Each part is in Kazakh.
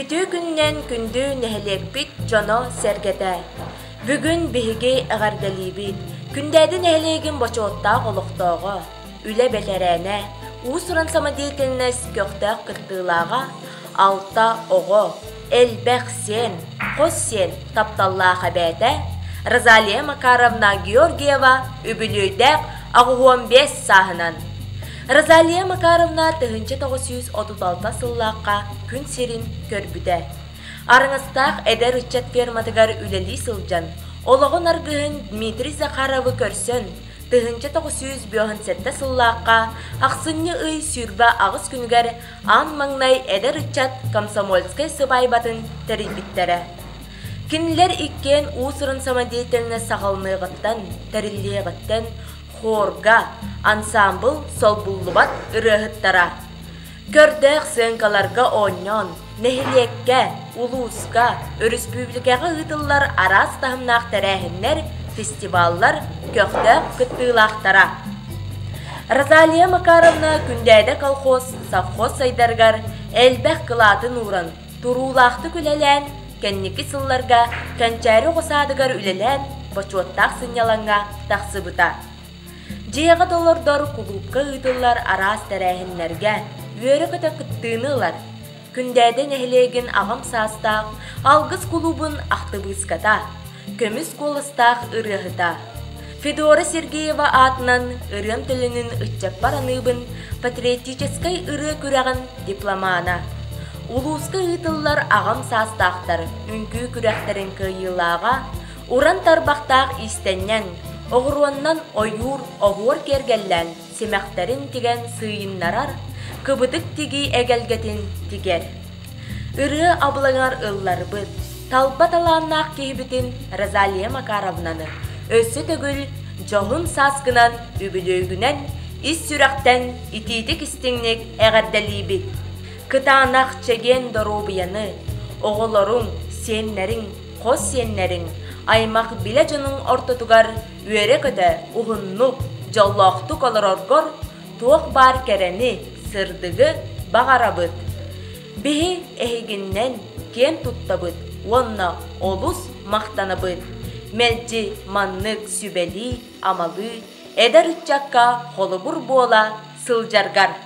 Бүтü günnen kündü nehelekbit Jono sergede. Bugün bihigi ağardalibit. Kündädi nehelegin boçotta qoluqtoğu. Üle belerene, usuran samadiyetiline köktaq kıttığılağa, alta oğu, elbek sen, qos sen taptallağa habete, Razaliya Makarovna Georgieva übülüydek 15 sahınan. Razaliya Makarovna 1936 sıllıqqa gün serin körbüde. Arыңыстaq eder ücret fermatıgar üleli sılcan. Oloğun argıhın Dmitri Zakharov'ı körsün. 1957 sıllıqqa Aqsınny ıy sürba ağız günügar an mаңнай eder ücret Komsomolskay sıbaybatın teribittere. Kinler ikken usırın samadiyetiline sağalmıyğıttan, terilliyğıttan, хорга, ансамбл солбуллубат ырыһыттара. Көрдөк сыынкаларга оннон, нехилекке, улууска, республикага ытыллар арас тахымнаах тәрәһиннер, фестиваллар көктөк кыттыылаахтара. Разалия Макаровна күндәдә колхоз, совхоз сайдаргар элбәх кылатын урын, турулаахты күлелән, кәнники сылларга, кәнчәри қосадыгар үлелән, бачуаттақ сыняланга тақсыбыта. Жеға доллардар кулупка ыдылар арас тәрәһиннәргә, өйрі көтә кыттыынылар. Күндәді нәхілеген ағам састақ, алғыз кулубын ақтыбыската, көміс колыстақ ырыхыта. Федора Сергеева атынан ырым тілінің үтчәк бараныбын патриотическай ыры күрәғін дипломана. Улуска ыдылар ағам састақтар, үнкі күрәқтерін кыйылаға, уран тарбақтақ истеннен, оғыруаннан ойур, оғуыр кергеллән, семәқтерін тиген сыйыннарар, кыбытык тиги әгәлгетін тигер. Үрі абылаңар ыллар бұд, талба таланнақ кейбітін Разалия Макаровнаны, өсі төгіл, жоғын сасқынан, үбілөйгінен, ис сүрәқтен, итетік істіңнек әғардәлі бит. Кытанақ чеген доробияны, оғыларың, сеннерің, қос сеннерің, аймақ біле жының ортотугар үйері көті ұғыннық, жаллақты колар оргор, тоқ бар кәрені сырдығы бағарабыд. Бейі әйгіннен кен тұттабыд, онна олус мақтанабыд. Мәлжі маннық сүбәлі, амалы, әдір үтчаққа қолы бұр бола сылжаргар.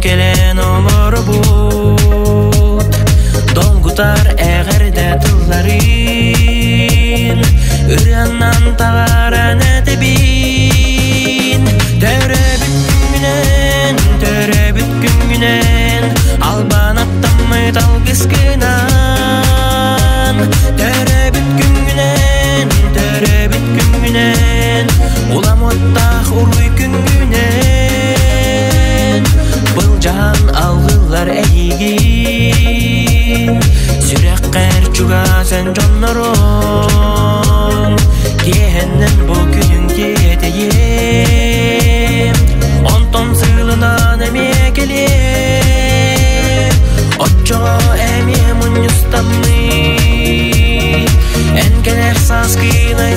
Gelen olur bud Dolgutar eğerde tılların Ürennan tağaran edebin Törebit güngünen Alban attamı talgız kınan Törebit güngünen Ulam ottaq uruy güngünen Jahan algılar eğigin Süreqqer çuga sen jonnoron Kehennen bu günün keteyim Onton sığılınan emekeliyim Otçoğa ememun yustamni Enkeler saskınay